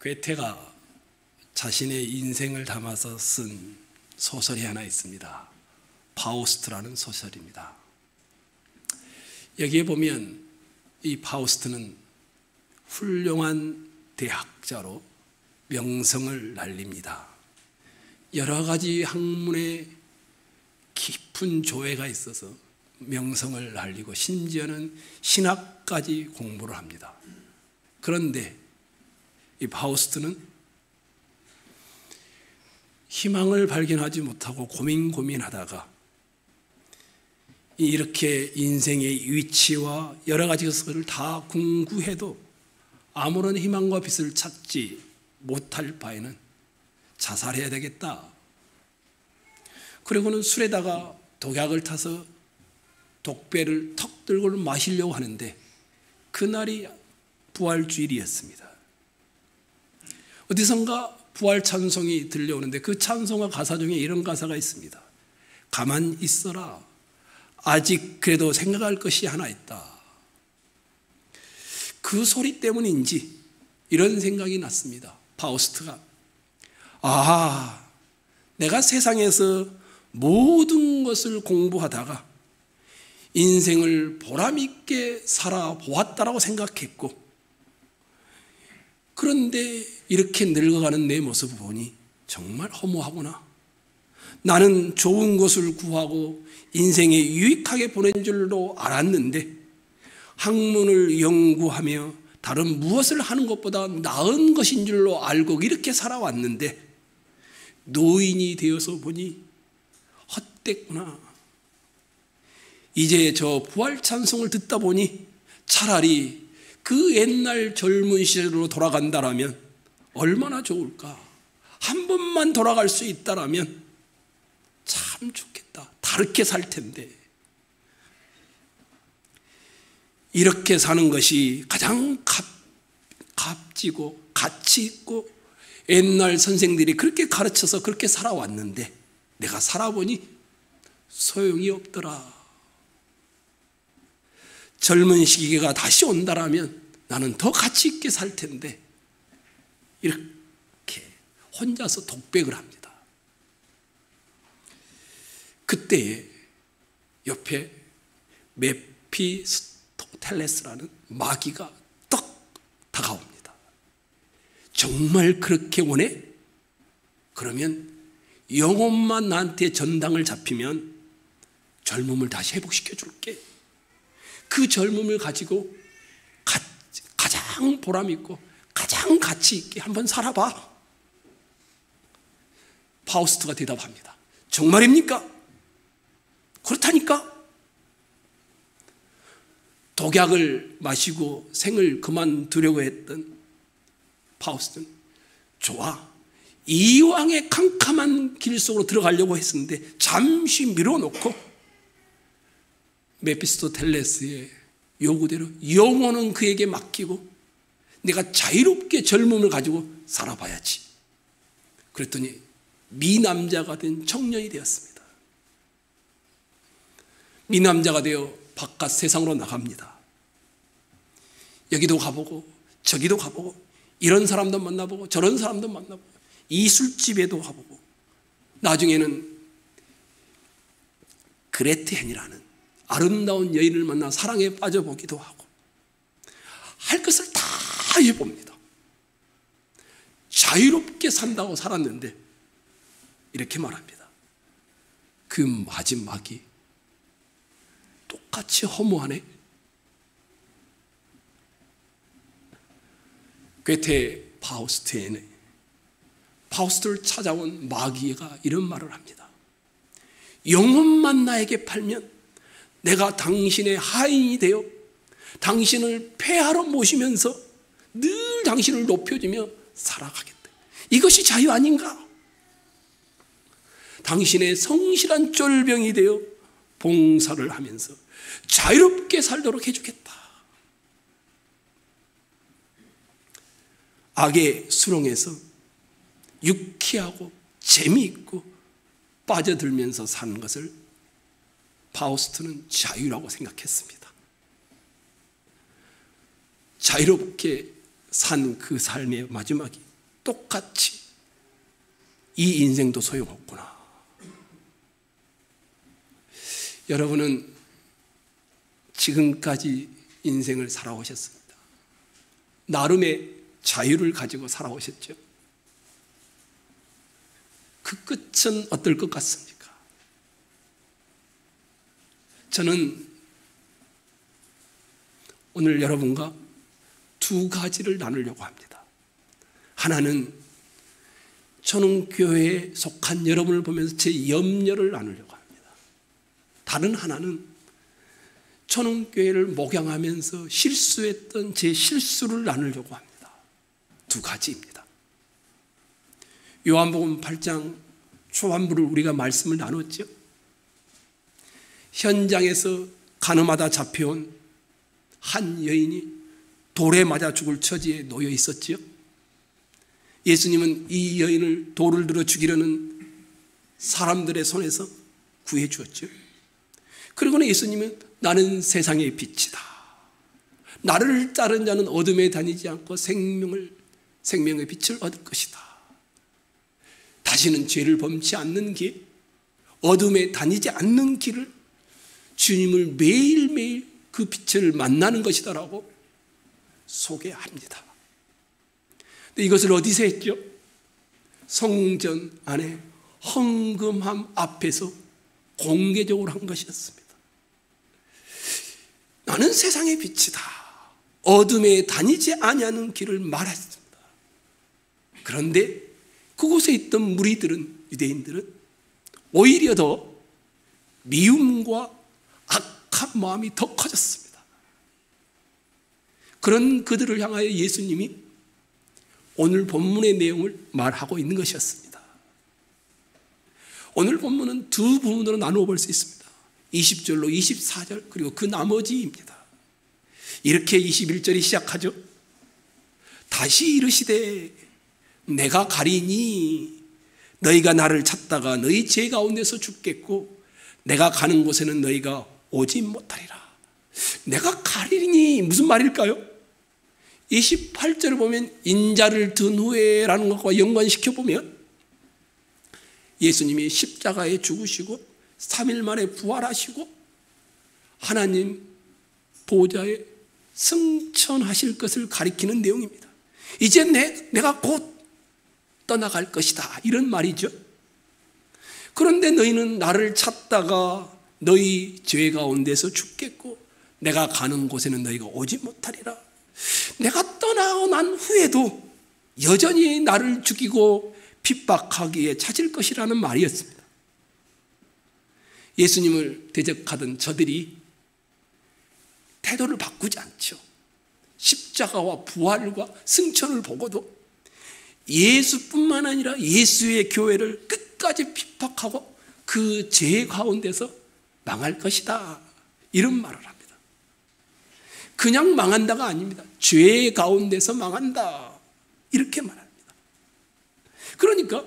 괴테가 자신의 인생을 담아서 쓴 소설이 하나 있습니다. 파우스트라는 소설입니다. 여기에 보면 이 파우스트는 훌륭한 대학자로 명성을 날립니다. 여러 가지 학문에 깊은 조예가 있어서 명성을 날리고 심지어는 신학까지 공부를 합니다. 그런데 이 파우스트는 희망을 발견하지 못하고 고민하다가 이렇게 인생의 위치와 여러 가지 것을 다 궁구해도 아무런 희망과 빛을 찾지 못할 바에는 자살해야 되겠다. 그리고는 술에다가 독약을 타서 독배를 턱 들고 마시려고 하는데 그날이 부활주일이었습니다. 어디선가 부활 찬송이 들려오는데 그 찬송과 가사 중에 이런 가사가 있습니다. 가만 있어라. 아직 그래도 생각할 것이 하나 있다. 그 소리 때문인지 이런 생각이 났습니다. 파우스트가 내가 세상에서 모든 것을 공부하다가 인생을 보람있게 살아보았다라고 생각했고, 그런데 이렇게 늙어가는 내 모습을 보니 정말 허무하구나. 나는 좋은 것을 구하고 인생에 유익하게 보낸 줄로 알았는데 학문을 연구하며 다른 무엇을 하는 것보다 나은 것인 줄로 알고 이렇게 살아왔는데 노인이 되어서 보니 헛됐구나. 이제 저 부활 찬송을 듣다 보니 차라리 그 옛날 젊은 시절로 돌아간다라면 얼마나 좋을까. 한 번만 돌아갈 수 있다라면 참 좋겠다. 다르게 살 텐데. 이렇게 사는 것이 가장 값지고 가치 있고 옛날 선생들이 그렇게 가르쳐서 그렇게 살아왔는데 내가 살아보니 소용이 없더라. 젊은 시기가 다시 온다라면 나는 더 가치 있게 살 텐데 이렇게 혼자서 독백을 합니다. 그때 옆에 메피스토텔레스라는 마귀가 떡 다가옵니다. 정말 그렇게 원해? 그러면 영혼만 나한테 전당을 잡히면 젊음을 다시 회복시켜 줄게. 그 젊음을 가지고 가장 보람있고 가장 가치 있게 한번 살아봐. 파우스트가 대답합니다. 정말입니까? 그렇다니까? 독약을 마시고 생을 그만두려고 했던 파우스트는 좋아. 이왕의 캄캄한 길 속으로 들어가려고 했었는데 잠시 밀어놓고 메피스토텔레스의 요구대로 영혼은 그에게 맡기고 내가 자유롭게 젊음을 가지고 살아봐야지. 그랬더니 미남자가 된 청년이 되었습니다. 미남자가 되어 바깥 세상으로 나갑니다. 여기도 가보고 저기도 가보고 이런 사람도 만나보고 저런 사람도 만나보고 이 술집에도 가보고 나중에는 그레테 헨이라는 아름다운 여인을 만나 사랑에 빠져보기도 하고 할 것을 다 해봅니다. 자유롭게 산다고 살았는데 이렇게 말합니다. 그 마지막이 똑같이 허무하네. 괴테 파우스트에는 파우스트를 찾아온 마귀가 이런 말을 합니다. 영혼만 나에게 팔면 내가 당신의 하인이 되어 당신을 폐하러 모시면서 늘 당신을 높여주며 살아가겠다. 이것이 자유 아닌가? 당신의 성실한 쫄병이 되어 봉사를 하면서 자유롭게 살도록 해주겠다. 악의 수렁에서 유쾌하고 재미있고 빠져들면서 사는 것을 파우스트는 자유라고 생각했습니다. 자유롭게 산 그 삶의 마지막이 똑같이 이 인생도 소용없구나. 여러분은 지금까지 인생을 살아오셨습니다. 나름의 자유를 가지고 살아오셨죠. 그 끝은 어떨 것 같습니까? 저는 오늘 여러분과 두 가지를 나누려고 합니다. 하나는 천흥교회에 속한 여러분을 보면서 제 염려를 나누려고 합니다. 다른 하나는 천흥교회를 목양하면서 실수했던 제 실수를 나누려고 합니다. 두 가지입니다. 요한복음 8장 초반부를 우리가 말씀을 나눴죠. 현장에서 가늠하다 잡혀온 한 여인이 돌에 맞아 죽을 처지에 놓여 있었지요. 예수님은 이 여인을 돌을 들어 죽이려는 사람들의 손에서 구해 주었죠. 그리고는 예수님은 나는 세상의 빛이다. 나를 따른 자는 어둠에 다니지 않고 생명의 빛을 얻을 것이다. 다시는 죄를 범치 않는 길, 어둠에 다니지 않는 길을 주님을 매일매일 그 빛을 만나는 것이다라고 소개합니다. 근데 이것을 어디서 했죠? 성전 안에 헌금함 앞에서 공개적으로 한 것이었습니다. 나는 세상의 빛이다. 어둠에 다니지 아니하는 길을 말했습니다. 그런데 그곳에 있던 무리들은, 유대인들은 오히려 더 미움과 악한 마음이 더 커졌습니다. 그런 그들을 향하여 예수님이 오늘 본문의 내용을 말하고 있는 것이었습니다. 오늘 본문은 두 부분으로 나누어 볼 수 있습니다. 20절로 24절 그리고 그 나머지입니다. 이렇게 21절이 시작하죠. 다시 이르시되 내가 가리니 너희가 나를 찾다가 너희 죄 가운데서 죽겠고 내가 가는 곳에는 너희가 오지 못하리라. 내가 가리니 무슨 말일까요? 28절을 보면 인자를 든 후에라는 것과 연관시켜보면 예수님이 십자가에 죽으시고 3일 만에 부활하시고 하나님 보좌에 승천하실 것을 가리키는 내용입니다. 이제 내가 곧 떠나갈 것이다, 이런 말이죠. 그런데 너희는 나를 찾다가 너희 죄 가운데서 죽겠고 내가 가는 곳에는 너희가 오지 못하리라. 내가 떠나고 난 후에도 여전히 나를 죽이고 핍박하기에 찾을 것이라는 말이었습니다. 예수님을 대적하던 저들이 태도를 바꾸지 않죠. 십자가와 부활과 승천을 보고도 예수뿐만 아니라 예수의 교회를 끝까지 핍박하고 그 죄 가운데서 망할 것이다, 이런 말을 합니다. 그냥 망한다가 아닙니다. 죄 가운데서 망한다, 이렇게 말합니다. 그러니까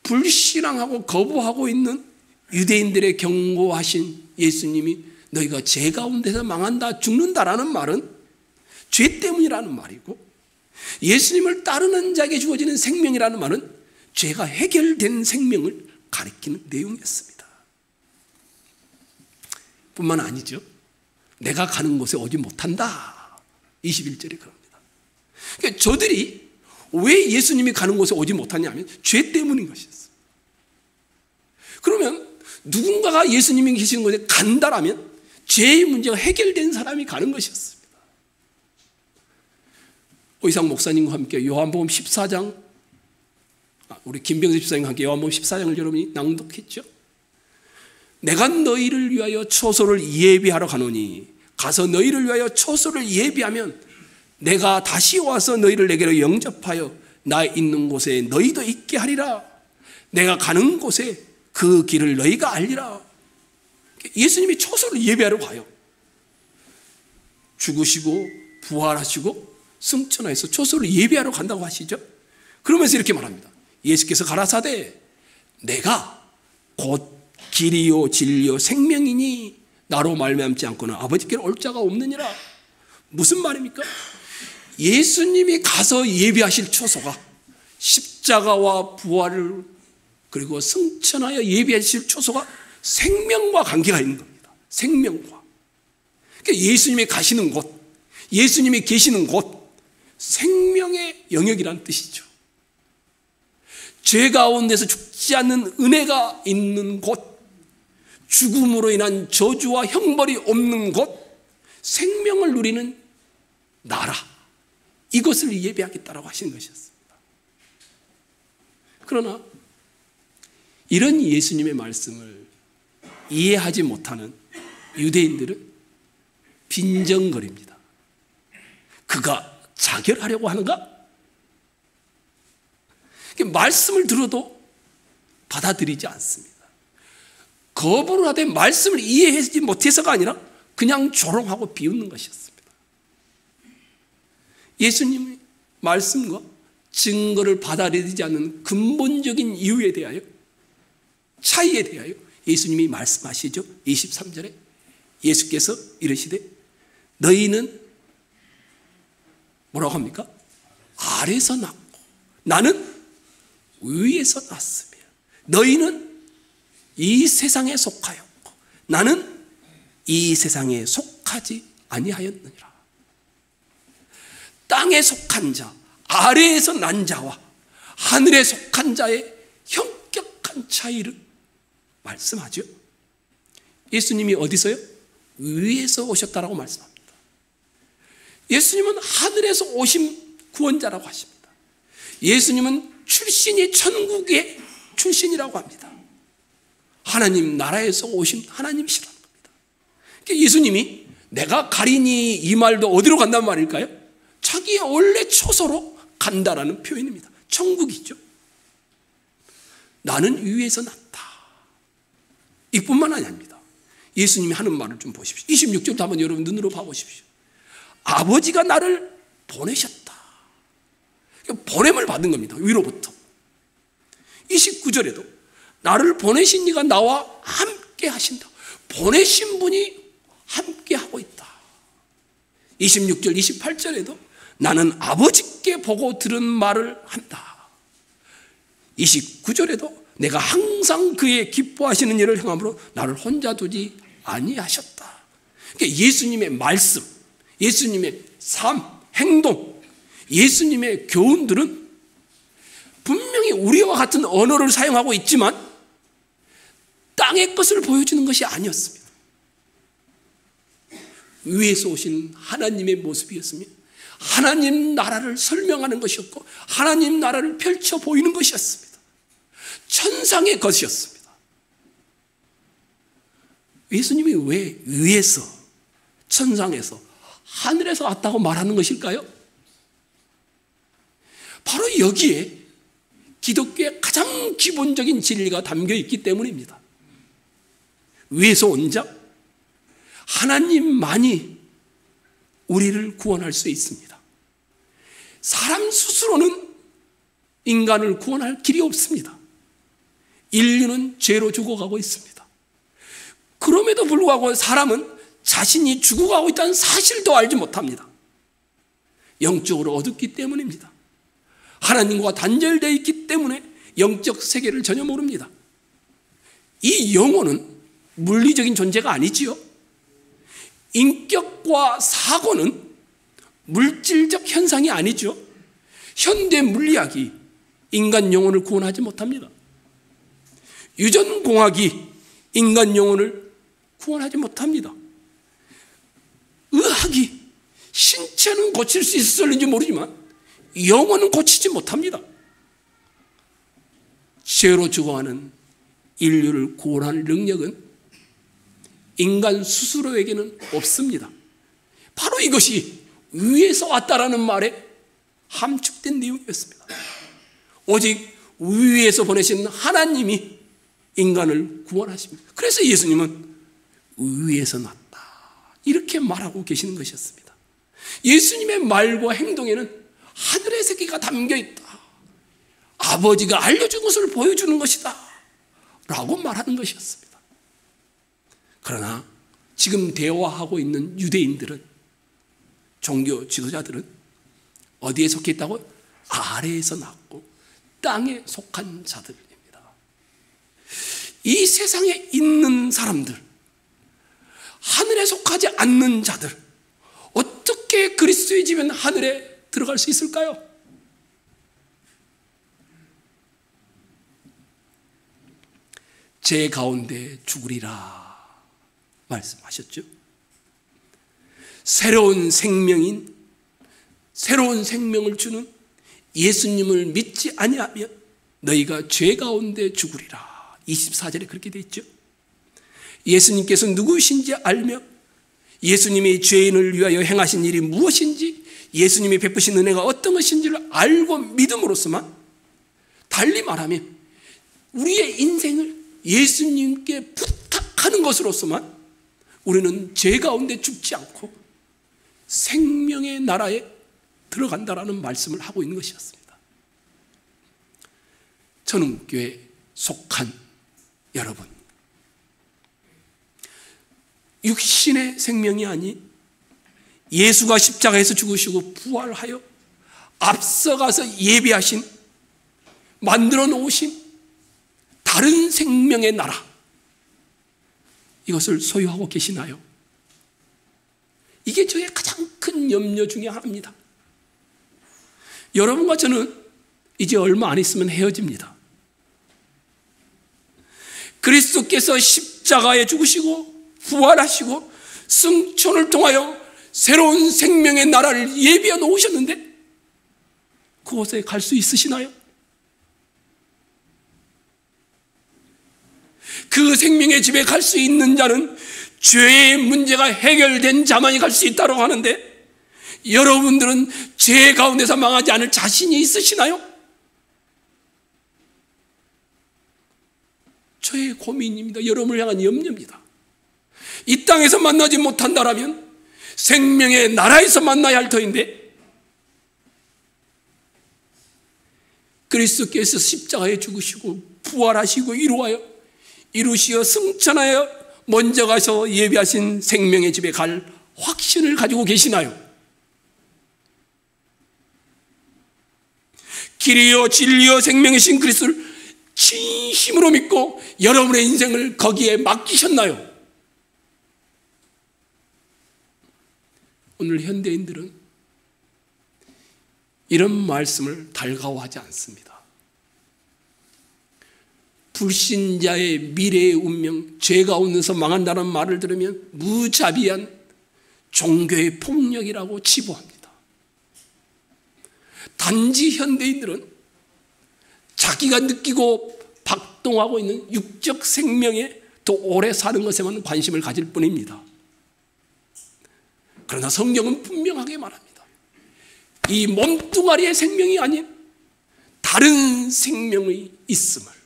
불신앙하고 거부하고 있는 유대인들의 경고하신 예수님이 너희가 죄 가운데서 망한다, 죽는다라는 말은 죄 때문이라는 말이고, 예수님을 따르는 자에게 주어지는 생명이라는 말은 죄가 해결된 생명을 가리키는 내용이었습니다. 뿐만 아니죠. 내가 가는 곳에 오지 못한다, 21절에 그럽니다. 그러니까 저들이 왜 예수님이 가는 곳에 오지 못하냐면 죄 때문인 것이었어요. 그러면 누군가가 예수님이 계시는 곳에 간다라면 죄의 문제가 해결된 사람이 가는 것이었습니다. 오이상 목사님과 함께 요한복음 14장, 우리 김병수 집사님과 함께 요한복음 14장을 여러분이 낭독했죠. 내가 너희를 위하여 초소를 예비하러 가노니 가서 너희를 위하여 초소를 예비하면 내가 다시 와서 너희를 내게로 영접하여 나 있는 곳에 너희도 있게 하리라. 내가 가는 곳에 그 길을 너희가 알리라. 예수님이 초소를 예비하러 가요. 죽으시고 부활하시고 승천하여서 초소를 예비하러 간다고 하시죠. 그러면서 이렇게 말합니다. 예수께서 가라사대 내가 곧 길이요 진리요 생명이니 나로 말미암지 않고는 아버지께로 올 자가 없느니라. 무슨 말입니까? 예수님이 가서 예비하실 처소가 십자가와 부활을 그리고 승천하여 예비하실 처소가 생명과 관계가 있는 겁니다. 생명과. 그러니까 예수님이 가시는 곳, 예수님이 계시는 곳, 생명의 영역이라는 뜻이죠. 죄 가운데서 죽지 않는 은혜가 있는 곳, 죽음으로 인한 저주와 형벌이 없는 곳, 생명을 누리는 나라, 이것을 예배하겠다라고 하시는 것이었습니다. 그러나 이런 예수님의 말씀을 이해하지 못하는 유대인들은 빈정거립니다. 그가 자결하려고 하는가? 말씀을 들어도 받아들이지 않습니다. 거부를 하되 말씀을 이해하지 못해서가 아니라 그냥 조롱하고 비웃는 것이었습니다. 예수님의 말씀과 증거를 받아들이지 않는 근본적인 이유에 대하여, 차이에 대하여 예수님이 말씀하시죠. 23절에 예수께서 이르시되 너희는 뭐라고 합니까? 아래서 났고 나는 위에서 났으며 너희는 이 세상에 속하였고 나는 이 세상에 속하지 아니하였느니라. 땅에 속한 자, 아래에서 난 자와 하늘에 속한 자의 현격한 차이를 말씀하죠. 예수님이 어디서요? 위에서 오셨다라고 말씀합니다. 예수님은 하늘에서 오신 구원자라고 하십니다. 예수님은 출신이 천국의 출신이라고 합니다. 하나님 나라에서 오신 하나님이시라는 겁니다. 그러니까 예수님이 내가 가리니 이 말도 어디로 간단 말일까요? 자기의 원래 처소로 간다라는 표현입니다. 천국이죠. 나는 위에서 났다. 이뿐만 아닙니다. 예수님이 하는 말을 좀 보십시오. 26절도 한번 여러분 눈으로 봐보십시오. 아버지가 나를 보내셨다. 보냄을 받은 겁니다. 위로부터. 29절에도 나를 보내신 이가 나와 함께 하신다. 보내신 분이 함께 하고 있다. 26절, 28절에도 나는 아버지께 보고 들은 말을 한다. 29절에도 내가 항상 그의 기뻐하시는 일을 행함으로 나를 혼자 두지 아니하셨다. 그러니까 예수님의 말씀, 예수님의 삶, 행동, 예수님의 교훈들은 분명히 우리와 같은 언어를 사용하고 있지만 땅의 것을 보여주는 것이 아니었습니다. 위에서 오신 하나님의 모습이었으며 하나님 나라를 설명하는 것이었고 하나님 나라를 펼쳐 보이는 것이었습니다. 천상의 것이었습니다. 예수님이 왜 위에서, 천상에서, 하늘에서 왔다고 말하는 것일까요? 바로 여기에 기독교의 가장 기본적인 진리가 담겨 있기 때문입니다. 위에서 온 자, 하나님만이 우리를 구원할 수 있습니다. 사람 스스로는 인간을 구원할 길이 없습니다. 인류는 죄로 죽어가고 있습니다. 그럼에도 불구하고 사람은 자신이 죽어가고 있다는 사실도 알지 못합니다. 영적으로 어둡기 때문입니다. 하나님과 단절되어 있기 때문에 영적 세계를 전혀 모릅니다. 이 영혼은 물리적인 존재가 아니지요. 인격과 사고는 물질적 현상이 아니죠. 현대 물리학이 인간 영혼을 구원하지 못합니다. 유전공학이 인간 영혼을 구원하지 못합니다. 의학이 신체는 고칠 수 있을는지 모르지만 영혼은 고치지 못합니다. 죄로 죽어가는 인류를 구원할 능력은 인간 스스로에게는 없습니다. 바로 이것이 위에서 왔다라는 말에 함축된 내용이었습니다. 오직 위에서 보내신 하나님이 인간을 구원하십니다. 그래서 예수님은 위에서 났다 이렇게 말하고 계시는 것이었습니다. 예수님의 말과 행동에는 하늘의 세계가 담겨있다. 아버지가 알려준 것을 보여주는 것이다 라고 말하는 것이었습니다. 그러나 지금 대화하고 있는 유대인들은, 종교 지도자들은 어디에 속해 있다고? 아래에서 났고 땅에 속한 자들입니다. 이 세상에 있는 사람들, 하늘에 속하지 않는 자들, 어떻게 그리스도의 집은 하늘에 들어갈 수 있을까요? 제 가운데 죽으리라 말씀하셨죠. 새로운 생명인, 새로운 생명을 주는 예수님을 믿지 아니하면 너희가 죄 가운데 죽으리라. 24절에 그렇게 되어 있죠. 예수님께서 누구신지 알며 예수님이 죄인을 위하여 행하신 일이 무엇인지, 예수님이 베푸신 은혜가 어떤 것인지를 알고 믿음으로서만, 달리 말하면 우리의 인생을 예수님께 부탁하는 것으로서만 우리는 죄 가운데 죽지 않고 생명의 나라에 들어간다라는 말씀을 하고 있는 것이었습니다. 전흥교회에 속한 여러분, 육신의 생명이 아닌 예수가 십자가에서 죽으시고 부활하여 앞서가서 예비하신, 만들어 놓으신 다른 생명의 나라, 이것을 소유하고 계시나요? 이게 저의 가장 큰 염려 중에 하나입니다. 여러분과 저는 이제 얼마 안 있으면 헤어집니다. 그리스도께서 십자가에 죽으시고 부활하시고 승천을 통하여 새로운 생명의 나라를 예비해 놓으셨는데 그곳에 갈 수 있으시나요? 그 생명의 집에 갈 수 있는 자는 죄의 문제가 해결된 자만이 갈 수 있다고 하는데, 여러분들은 죄 가운데서 망하지 않을 자신이 있으시나요? 저의 고민입니다. 여러분을 향한 염려입니다. 이 땅에서 만나지 못한다라면 생명의 나라에서 만나야 할 터인데, 그리스도께서 십자가에 죽으시고 부활하시고 이루시어 승천하여 먼저 가서 예비하신 생명의 집에 갈 확신을 가지고 계시나요? 길이요 진리요 생명이신 그리스도를 진심으로 믿고 여러분의 인생을 거기에 맡기셨나요? 오늘 현대인들은 이런 말씀을 달가워하지 않습니다. 불신자의 미래의 운명, 죄 가운데서 망한다는 말을 들으면 무자비한 종교의 폭력이라고 치부합니다. 단지 현대인들은 자기가 느끼고 박동하고 있는 육적 생명에 더 오래 사는 것에만 관심을 가질 뿐입니다. 그러나 성경은 분명하게 말합니다. 이 몸뚱아리의 생명이 아닌 다른 생명의 있음을,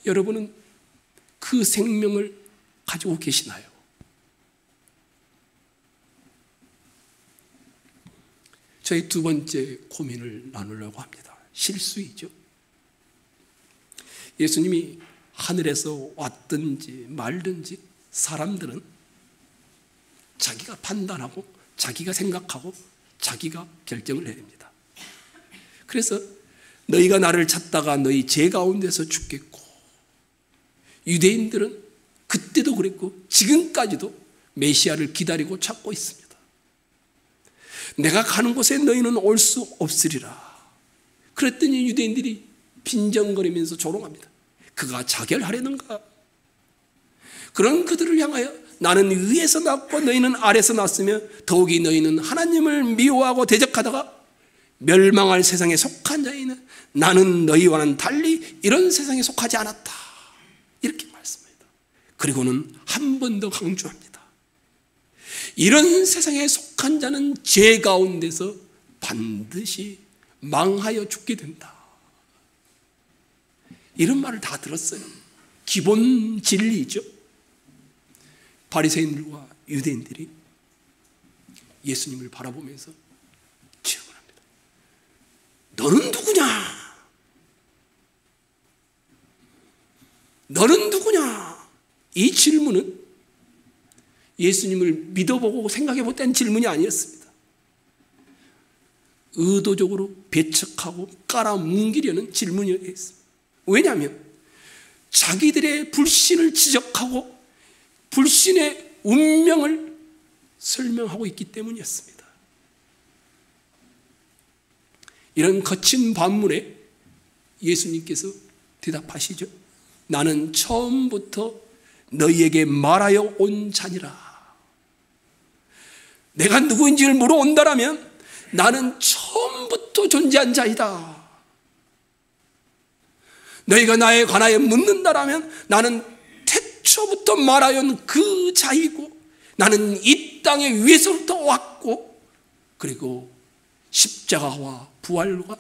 여러분은 그 생명을 가지고 계시나요? 저희 두 번째 고민을 나누려고 합니다. 실수이죠. 예수님이 하늘에서 왔든지 말든지 사람들은 자기가 판단하고 자기가 생각하고 자기가 결정을 해야 됩니다. 그래서 너희가 나를 찾다가 너희 죄 가운데서 죽겠고, 유대인들은 그때도 그랬고 지금까지도 메시아를 기다리고 찾고 있습니다. 내가 가는 곳에 너희는 올 수 없으리라. 그랬더니 유대인들이 빈정거리면서 조롱합니다. 그가 자결하려는가? 그런 그들을 향하여 나는 위에서 났고 너희는 아래에서 났으며 더욱이 너희는 하나님을 미워하고 대적하다가 멸망할 세상에 속한 자이는 나는 너희와는 달리 이런 세상에 속하지 않았다. 이렇게 말씀합니다. 그리고는 한 번 더 강조합니다. 이런 세상에 속한 자는 죄 가운데서 반드시 망하여 죽게 된다. 이런 말을 다 들었어요. 기본 진리죠. 바리새인들과 유대인들이 예수님을 바라보면서 질문합니다. 너는 누구냐? 너는 누구냐? 이 질문은 예수님을 믿어보고 생각해봤다는 질문이 아니었습니다. 의도적으로 배척하고 깔아뭉기려는 질문이었습니다. 왜냐하면 자기들의 불신을 지적하고 불신의 운명을 설명하고 있기 때문이었습니다. 이런 거친 반문에 예수님께서 대답하시죠. 나는 처음부터 너희에게 말하여 온 자니라. 내가 누구인지를 물어온다라면 나는 처음부터 존재한 자이다. 너희가 나에 관하여 묻는다라면 나는 태초부터 말하여 그 자이고 나는 이 땅에 위에서부터 왔고 그리고 십자가와 부활과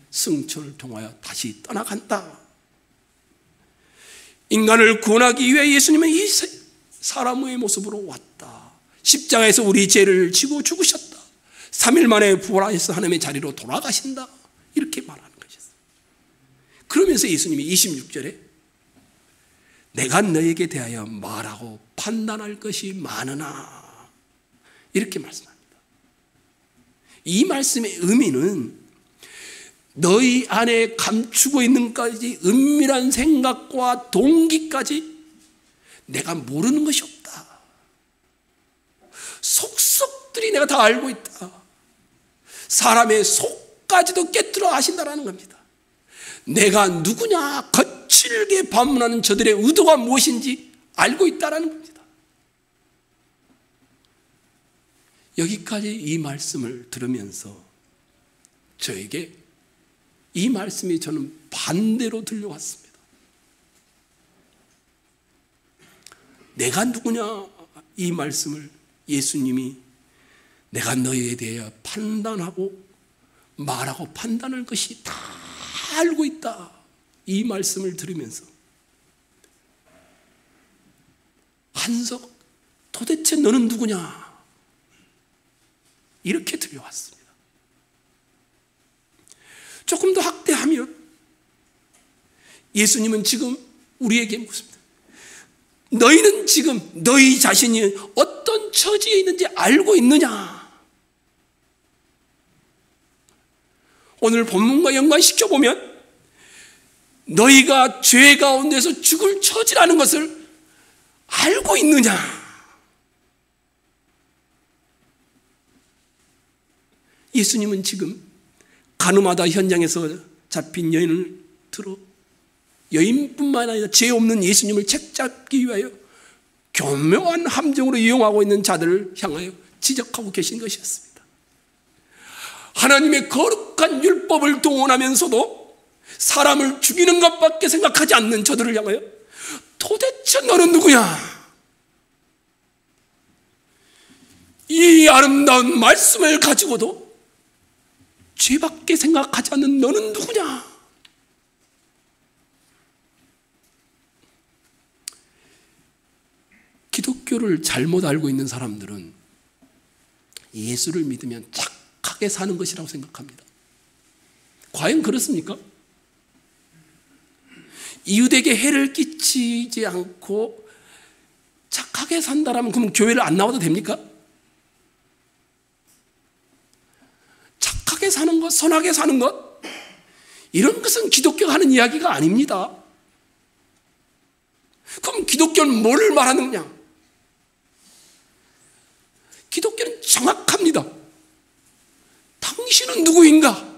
승천을 통하여 다시 떠나간다. 인간을 구원하기 위해 예수님은 이 사람의 모습으로 왔다. 십자가에서 우리 죄를 지고 죽으셨다. 3일 만에 부활하셔서 하나님의 자리로 돌아가신다. 이렇게 말하는 것이었어요. 그러면서 예수님이 26절에 내가 너에게 대하여 말하고 판단할 것이 많으나 이렇게 말씀합니다. 이 말씀의 의미는 너희 안에 감추고 있는 까지 은밀한 생각과 동기까지 내가 모르는 것이 없다. 속속들이 내가 다 알고 있다. 사람의 속까지도 깨뜨려 아신다라는 겁니다. 내가 누구냐 거칠게 반문하는 저들의 의도가 무엇인지 알고 있다라는 겁니다. 여기까지 이 말씀을 들으면서 저에게 이 말씀이 저는 반대로 들려왔습니다. 내가 누구냐 이 말씀을 예수님이 내가 너희에 대하여 판단하고 말하고 판단할 것이 다 알고 있다. 이 말씀을 들으면서 한석 도대체 너는 누구냐 이렇게 들려왔습니다. 조금 더 확대하면 예수님은 지금 우리에게 묻습니다. 너희는 지금 너희 자신이 어떤 처지에 있는지 알고 있느냐? 오늘 본문과 연관시켜보면 너희가 죄 가운데서 죽을 처지라는 것을 알고 있느냐? 예수님은 지금 가늠하다 현장에서 잡힌 여인을 들어 여인뿐만 아니라 죄 없는 예수님을 책잡기 위하여 교묘한 함정으로 이용하고 있는 자들을 향하여 지적하고 계신 것이었습니다. 하나님의 거룩한 율법을 동원하면서도 사람을 죽이는 것밖에 생각하지 않는 저들을 향하여 도대체 너는 누구냐? 이 아름다운 말씀을 가지고도 죄밖에 생각하지 않는 너는 누구냐? 기독교를 잘못 알고 있는 사람들은 예수를 믿으면 착하게 사는 것이라고 생각합니다. 과연 그렇습니까? 이웃에게 해를 끼치지 않고 착하게 산다라면 그럼 교회를 안 나와도 됩니까? 착하게 사는 것, 선하게 사는 것, 이런 것은 기독교가 하는 이야기가 아닙니다. 그럼 기독교는 뭘 말하느냐? 기독교는 정확합니다. 당신은 누구인가?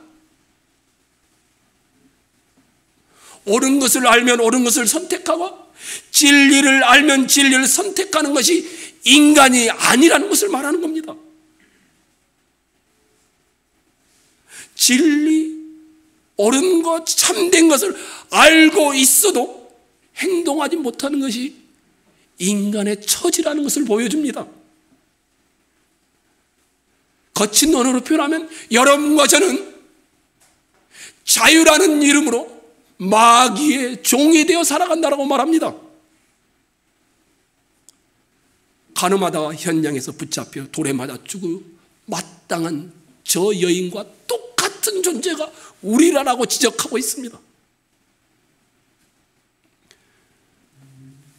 옳은 것을 알면 옳은 것을 선택하고 진리를 알면 진리를 선택하는 것이 인간이 아니라는 것을 말하는 겁니다. 진리, 옳은 것, 참된 것을 알고 있어도 행동하지 못하는 것이 인간의 처지라는 것을 보여줍니다. 거친 언어로 표현하면 여러분과 저는 자유라는 이름으로 마귀의 종이 되어 살아간다라고 말합니다. 가늠하다가 현장에서 붙잡혀 돌에 맞아 죽고 마땅한 저 여인과 똑같은 존재가 우리라고 지적하고 있습니다.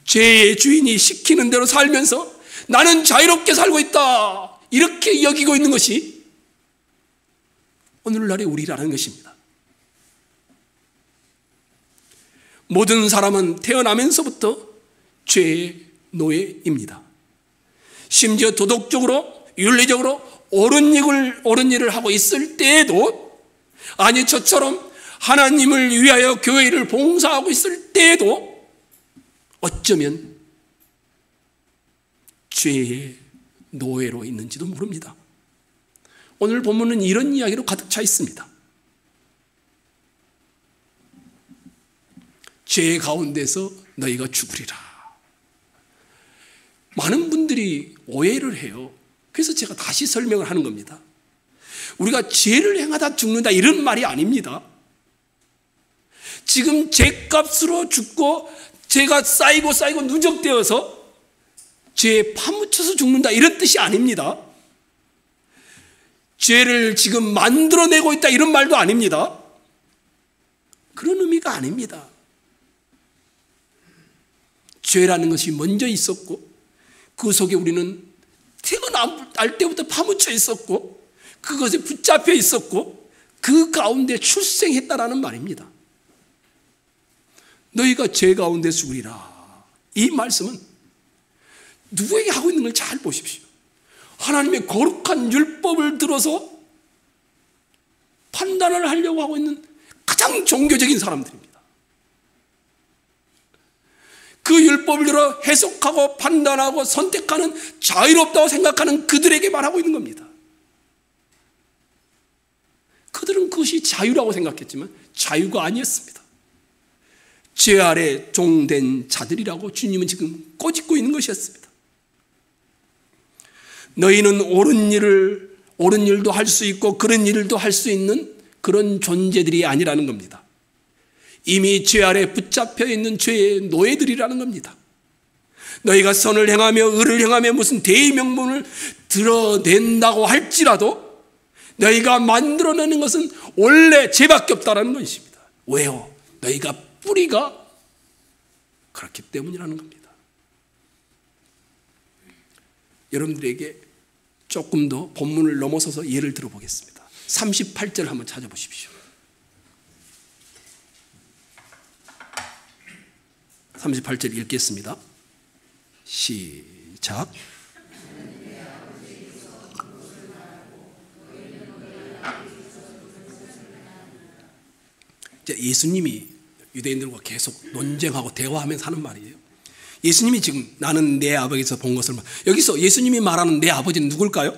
죄의 주인이 시키는 대로 살면서 나는 자유롭게 살고 있다 이렇게 여기고 있는 것이 오늘날의 우리라는 것입니다. 모든 사람은 태어나면서부터 죄의 노예입니다. 심지어 도덕적으로 윤리적으로 옳은 일을 하고 있을 때에도, 아니 저처럼 하나님을 위하여 교회를 봉사하고 있을 때에도 어쩌면 죄의 노예로 있는지도 모릅니다. 오늘 본문은 이런 이야기로 가득 차 있습니다. 죄 가운데서 너희가 죽으리라. 많은 분들이 오해를 해요. 그래서 제가 다시 설명을 하는 겁니다. 우리가 죄를 행하다 죽는다 이런 말이 아닙니다. 지금 죄값으로 죽고 죄가 쌓이고 누적되어서 죄에 파묻혀서 죽는다 이런 뜻이 아닙니다. 죄를 지금 만들어내고 있다 이런 말도 아닙니다. 그런 의미가 아닙니다. 죄라는 것이 먼저 있었고 그 속에 우리는 태어날 때부터 파묻혀 있었고 그것에 붙잡혀 있었고 그 가운데 출생했다라는 말입니다. 너희가 죄 가운데 죽으리라. 이 말씀은 누구에게 하고 있는 걸 잘 보십시오. 하나님의 거룩한 율법을 들어서 판단을 하려고 하고 있는 가장 종교적인 사람들입니다. 그 율법을 들어 해석하고 판단하고 선택하는 자유롭다고 생각하는 그들에게 말하고 있는 겁니다. 그들은 그것이 자유라고 생각했지만 자유가 아니었습니다. 죄 아래 종된 자들이라고 주님은 지금 꼬집고 있는 것이었습니다. 너희는 옳은 일도 할 수 있고 그런 일도 할 수 있는 그런 존재들이 아니라는 겁니다. 이미 죄 아래 붙잡혀 있는 죄의 노예들이라는 겁니다. 너희가 선을 행하며 의를 행하며 무슨 대의명분을 드러낸다고 할지라도 너희가 만들어내는 것은 원래 죄밖에 없다는 것입니다. 왜요? 너희가 뿌리가 그렇기 때문이라는 겁니다. 여러분들에게 조금 더 본문을 넘어서서 예를 들어보겠습니다. 38절 한번 찾아보십시오. 38절 읽겠습니다. 시작. 예수님이 유대인들과 계속 논쟁하고 대화하면서 하는 말이에요. 예수님이 지금 나는 내 아버지에서 본 것을 여기서 예수님이 말하는 내 아버지는 누굴까요?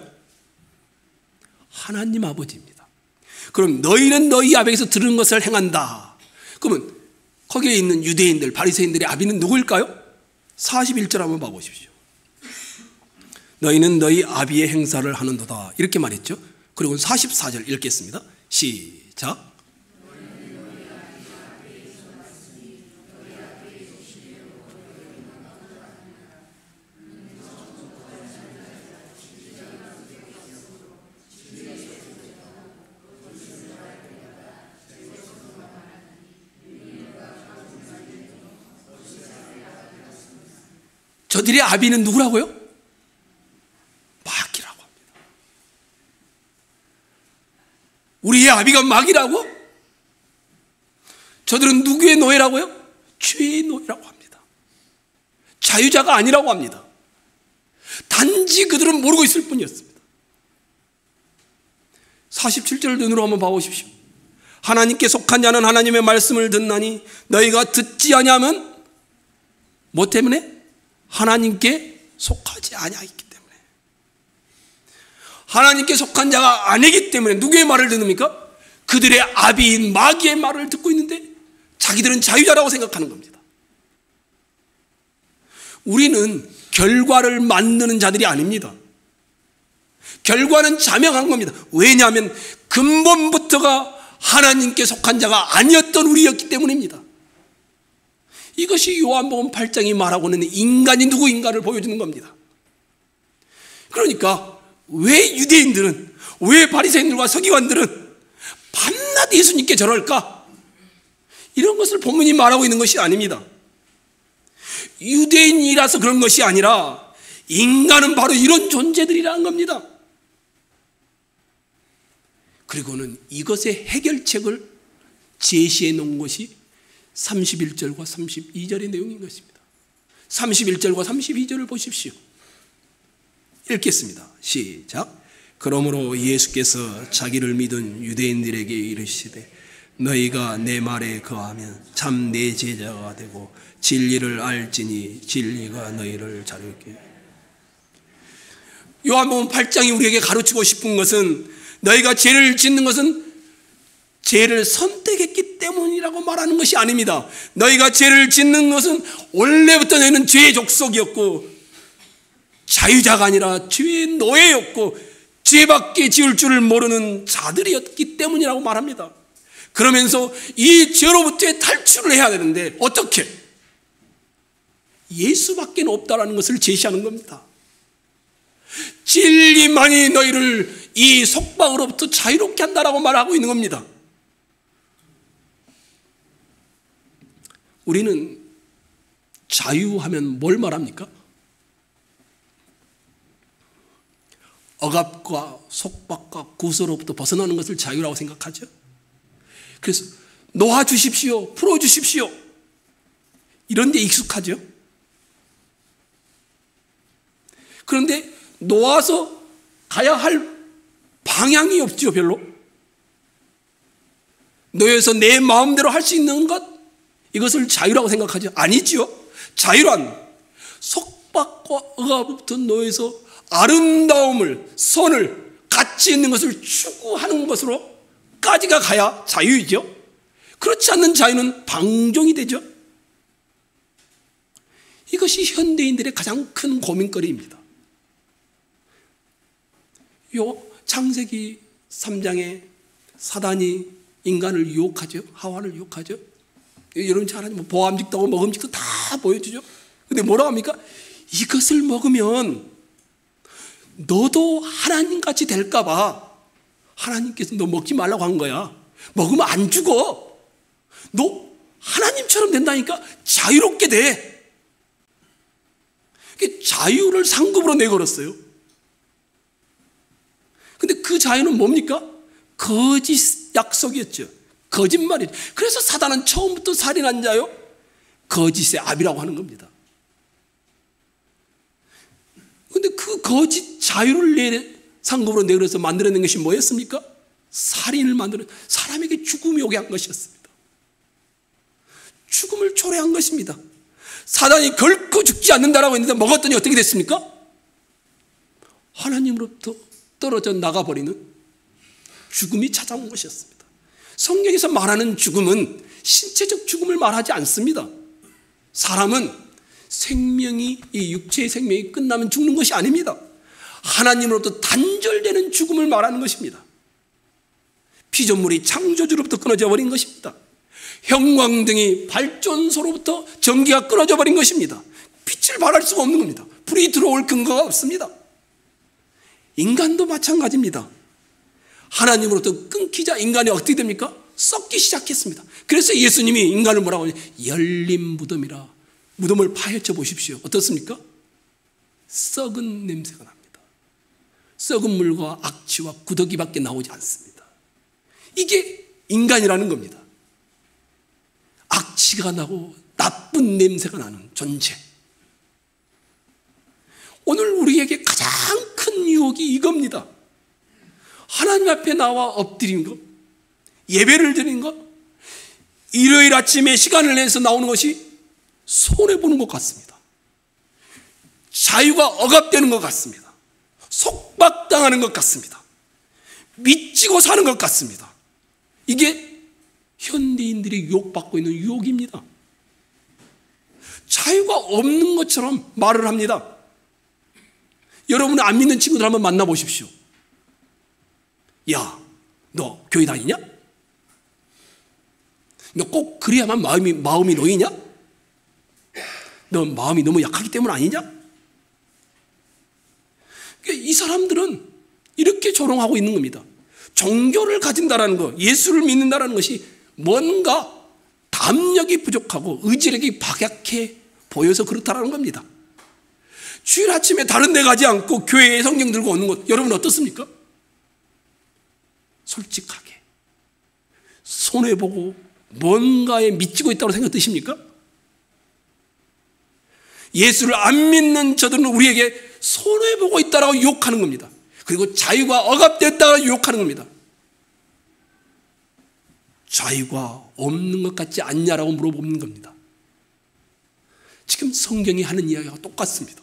하나님 아버지입니다. 그럼 너희는 너희 아버지에서 들은 것을 행한다. 그러면 거기에 있는 유대인들 바리새인들의 아비는 누구일까요? 41절 한번 봐보십시오. 너희는 너희 아비의 행사를 하는도다 이렇게 말했죠. 그리고 44절 읽겠습니다. 시작. 저들의 아비는 누구라고요? 마귀라고 합니다. 우리의 아비가 마귀라고? 저들은 누구의 노예라고요? 죄의 노예라고 합니다. 자유자가 아니라고 합니다. 단지 그들은 모르고 있을 뿐이었습니다. 47절 눈으로 한번 봐보십시오. 하나님께 속한 자는 하나님의 말씀을 듣나니 너희가 듣지 아니하면 뭐 때문에? 하나님께 속하지 아니하기 때문에. 하나님께 속한 자가 아니기 때문에 누구의 말을 듣습니까? 그들의 아비인 마귀의 말을 듣고 있는데 자기들은 자유자라고 생각하는 겁니다. 우리는 결과를 만드는 자들이 아닙니다. 결과는 자명한 겁니다. 왜냐하면 근본부터가 하나님께 속한 자가 아니었던 우리였기 때문입니다. 이것이 요한복음 8장이 말하고 있는 인간이 누구인가를 보여주는 겁니다. 그러니까 왜 유대인들은, 왜 바리새인들과 서기관들은 밤낮 예수님께 저럴까? 이런 것을 본문이 말하고 있는 것이 아닙니다. 유대인이라서 그런 것이 아니라 인간은 바로 이런 존재들이라는 겁니다. 그리고는 이것의 해결책을 제시해 놓은 것이 31절과 32절의 내용인 것입니다. 31절과 32절을 보십시오. 읽겠습니다. 시작. 그러므로 예수께서 자기를 믿은 유대인들에게 이르시되 너희가 내 말에 거하면 참 내 제자가 되고 진리를 알지니 진리가 너희를 자유케. 요한복음 8장이 우리에게 가르치고 싶은 것은 너희가 죄를 짓는 것은 죄를 선택했기 때문이라고 말하는 것이 아닙니다. 너희가 죄를 짓는 것은 원래부터 너희는 죄의 족속이었고 자유자가 아니라 죄의 노예였고 죄밖에 지을 줄을 모르는 자들이었기 때문이라고 말합니다. 그러면서 이 죄로부터의 탈출을 해야 되는데 어떻게? 예수밖에 없다라는 것을 제시하는 겁니다. 진리만이 너희를 이 속박으로부터 자유롭게 한다라고 말하고 있는 겁니다. 우리는 자유하면 뭘 말합니까? 억압과 속박과 구소로부터 벗어나는 것을 자유라고 생각하죠. 그래서 놓아주십시오, 풀어주십시오, 이런 데 익숙하죠. 그런데 놓아서 가야 할 방향이 없죠. 별로. 놓여서 내 마음대로 할 수 있는 것, 이것을 자유라고 생각하죠. 아니지요. 자유란 속박과 억압부터 놓여서 아름다움을, 선을, 가치 있는 것을 추구하는 것으로까지가 가야 자유이죠. 그렇지 않는 자유는 방종이 되죠. 이것이 현대인들의 가장 큰 고민거리입니다. 요 창세기 3장에 사단이 인간을 유혹하죠. 하와를 유혹하죠. 여러분 잘 아시죠. 보암직도 하고 먹음직도 다 보여주죠. 근데 뭐라고 합니까? 이것을 먹으면 너도 하나님같이 될까봐 하나님께서 너 먹지 말라고 한 거야. 먹으면 안 죽어. 너 하나님처럼 된다니까 자유롭게 돼. 자유를 상급으로 내걸었어요. 근데 그 자유는 뭡니까? 거짓 약속이었죠. 거짓말이죠. 그래서 사단은 처음부터 살인한 자요, 거짓의 압이라고 하는 겁니다. 근데 그 거짓 자유를 상급으로 내걸어서 만들어낸 것이 뭐였습니까? 살인을 만들어 사람에게 죽음이 오게 한 것이었습니다. 죽음을 초래한 것입니다. 사단이 결코 죽지 않는다라고 했는데 먹었더니 어떻게 됐습니까? 하나님으로부터 떨어져 나가버리는 죽음이 찾아온 것이었습니다. 성경에서 말하는 죽음은 신체적 죽음을 말하지 않습니다. 사람은 생명이, 이 육체의 생명이 끝나면 죽는 것이 아닙니다. 하나님으로부터 단절되는 죽음을 말하는 것입니다. 피조물이 창조주로부터 끊어져 버린 것입니다. 형광등이 발전소로부터 전기가 끊어져 버린 것입니다. 빛을 발할 수가 없는 겁니다. 불이 들어올 근거가 없습니다. 인간도 마찬가지입니다. 하나님으로부터 끊기자 인간이 어떻게 됩니까? 썩기 시작했습니다. 그래서 예수님이 인간을 뭐라고 하냐? 열린 무덤이라. 무덤을 파헤쳐 보십시오. 어떻습니까? 썩은 냄새가 납니다. 썩은 물과 악취와 구더기밖에 나오지 않습니다. 이게 인간이라는 겁니다. 악취가 나고 나쁜 냄새가 나는 존재. 오늘 우리에게 가장 큰 유혹이 이겁니다. 하나님 앞에 나와 엎드린 것, 예배를 드리는 것, 일요일 아침에 시간을 내서 나오는 것이 손해보는 것 같습니다. 자유가 억압되는 것 같습니다. 속박당하는 것 같습니다. 미치고 사는 것 같습니다. 이게 현대인들이 유혹받고 있는 유혹입니다. 자유가 없는 것처럼 말을 합니다. 여러분은 안 믿는 친구들 한번 만나보십시오. 야, 너 교회 다니냐? 너 꼭 그래야만 마음이 놓이냐? 너 마음이 너무 약하기 때문 아니냐? 이 사람들은 이렇게 조롱하고 있는 겁니다. 종교를 가진다라는 것, 예수를 믿는다라는 것이 뭔가 담력이 부족하고 의지력이 박약해 보여서 그렇다라는 겁니다. 주일 아침에 다른 데 가지 않고 교회에 성경 들고 오는 것, 여러분 어떻습니까? 솔직하게 손해보고 뭔가에 미치고 있다고 생각되십니까? 예수를 안 믿는 저들은 우리에게 손해보고 있다고 유혹하는 겁니다. 그리고 자유가 억압됐다고 유혹하는 겁니다. 자유가 없는 것 같지 않냐라고 물어보는 겁니다. 지금 성경이 하는 이야기가 똑같습니다.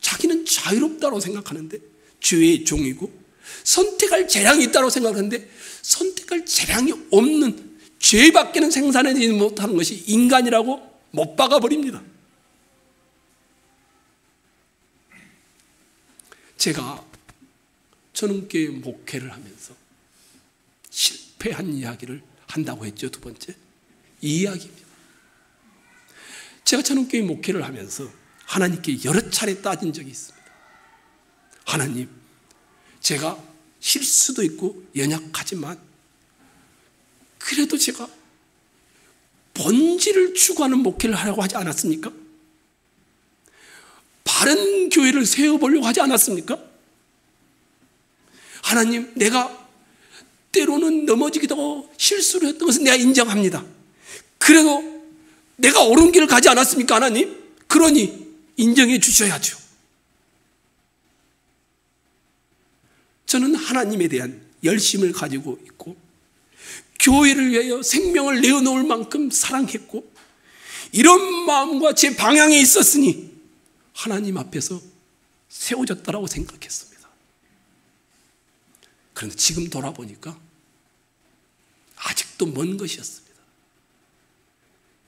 자기는 자유롭다고 생각하는데 죄의 종이고 선택할 재량이 있다고 생각하는데 선택할 재량이 없는 죄밖에는 생산하지 못하는 것이 인간이라고 못 박아버립니다. 제가 전원교회 목회를 하면서 실패한 이야기를 한다고 했죠. 두 번째, 이 이야기입니다. 제가 전원교회 목회를 하면서 하나님께 여러 차례 따진 적이 있습니다. 하나님, 제가 실수도 있고 연약하지만 그래도 제가 본질을 추구하는 목회를 하려고 하지 않았습니까? 바른 교회를 세워보려고 하지 않았습니까? 하나님, 내가 때로는 넘어지기도 하고 실수를 했던 것은 내가 인정합니다. 그래도 내가 옳은 길을 가지 않았습니까, 하나님? 그러니 인정해 주셔야죠. 저는 하나님에 대한 열심을 가지고 있고 교회를 위하여 생명을 내어놓을 만큼 사랑했고 이런 마음과 제 방향에 있었으니 하나님 앞에서 세워졌다라고 생각했습니다. 그런데 지금 돌아보니까 아직도 먼 것이었습니다.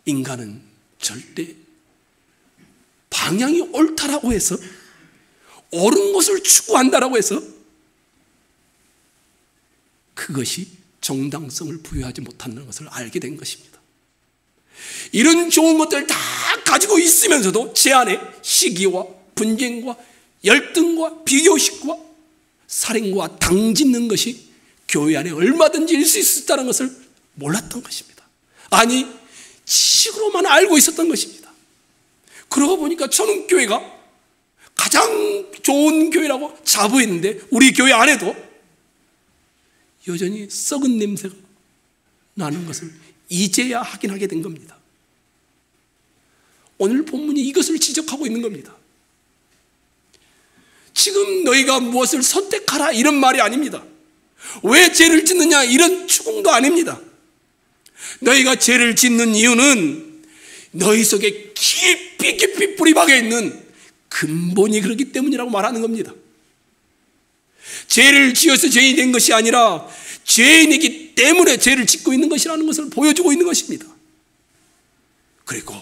인간은 절대 방향이 옳다라고 해서 옳은 것을 추구한다라고 해서 그것이 정당성을 부여하지 못한다는 것을 알게 된 것입니다. 이런 좋은 것들 다 가지고 있으면서도 제 안에 시기와 분쟁과 열등과 비교식과 살인과 당짓는 것이 교회 안에 얼마든지 일 수 있었다는 것을 몰랐던 것입니다. 아니, 지식으로만 알고 있었던 것입니다. 그러고 보니까 전원교회가 가장 좋은 교회라고 자부했는데 우리 교회 안에도 여전히 썩은 냄새가 나는 것을 이제야 확인하게 된 겁니다. 오늘 본문이 이것을 지적하고 있는 겁니다. 지금 너희가 무엇을 선택하라 이런 말이 아닙니다. 왜 죄를 짓느냐 이런 추궁도 아닙니다. 너희가 죄를 짓는 이유는 너희 속에 깊이 깊이 뿌리박혀 있는 근본이 그렇기 때문이라고 말하는 겁니다. 죄를 지어서 죄인이 된 것이 아니라 죄인이기 때문에 죄를 짓고 있는 것이라는 것을 보여주고 있는 것입니다. 그리고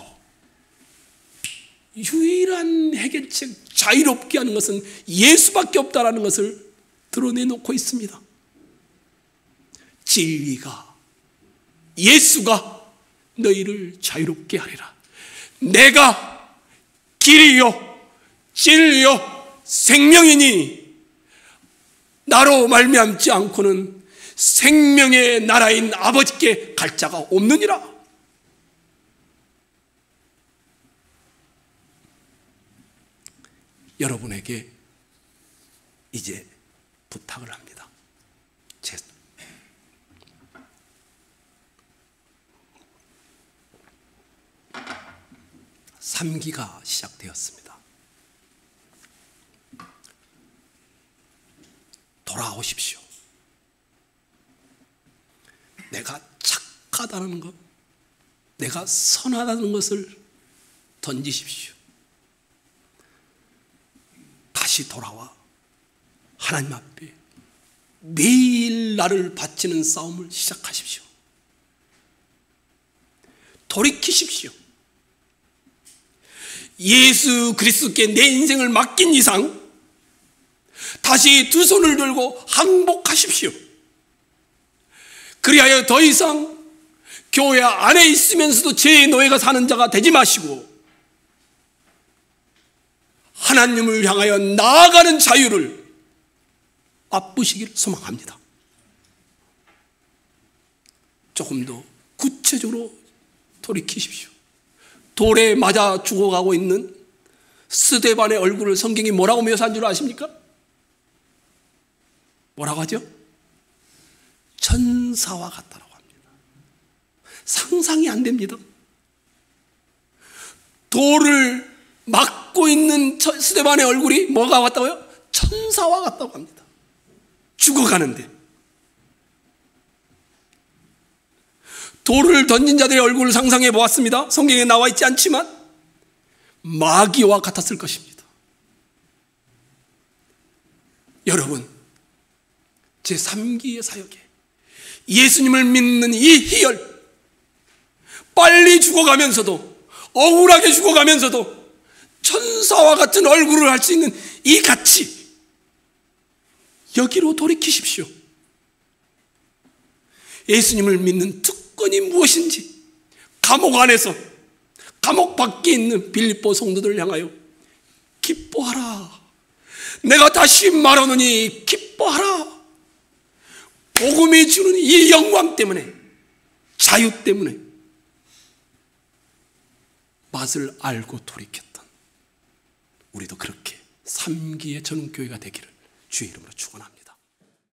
유일한 해결책, 자유롭게 하는 것은 예수밖에 없다라는 것을 드러내놓고 있습니다. 진리가, 예수가 너희를 자유롭게 하리라. 내가 길이요 진리요 생명이니 나로 말미암지 않고는 생명의 나라인 아버지께 갈 자가 없느니라. 여러분에게 이제 부탁을 합니다. 3기가 시작되었습니다. 돌아오십시오. 내가 착하다는 것, 내가 선하다는 것을 던지십시오. 다시 돌아와 하나님 앞에 매일 나를 바치는 싸움을 시작하십시오. 돌이키십시오. 예수 그리스도께 내 인생을 맡긴 이상 다시 두 손을 들고 항복하십시오. 그리하여 더 이상 교회 안에 있으면서도 죄의 노예가 사는 자가 되지 마시고 하나님을 향하여 나아가는 자유를 맛보시기를 소망합니다. 조금 더 구체적으로 돌이키십시오. 돌에 맞아 죽어가고 있는 스데반의 얼굴을 성경이 뭐라고 묘사한 줄 아십니까? 뭐라고 하죠? 천사와 같다라고 합니다. 상상이 안 됩니다. 돌을 막고 있는 스데반의 얼굴이 뭐가 같다고요? 천사와 같다고 합니다. 죽어가는데 돌을 던진 자들의 얼굴을 상상해 보았습니다. 성경에 나와 있지 않지만 마귀와 같았을 것입니다. 여러분, 제3기의 사역에 예수님을 믿는 이 희열, 빨리 죽어가면서도 억울하게 죽어가면서도 천사와 같은 얼굴을 할 수 있는 이 가치, 여기로 돌이키십시오. 예수님을 믿는 특권이 무엇인지 감옥 안에서, 감옥 밖에 있는 빌립보 성도들을 향하여 기뻐하라, 내가 다시 말하노니 기뻐하라. 복음이 주는 이 영광 때문에, 자유 때문에 맛을 알고 돌이켰던 우리도 그렇게 3기의 전운교회가 되기를 주의 이름으로 축원합니다.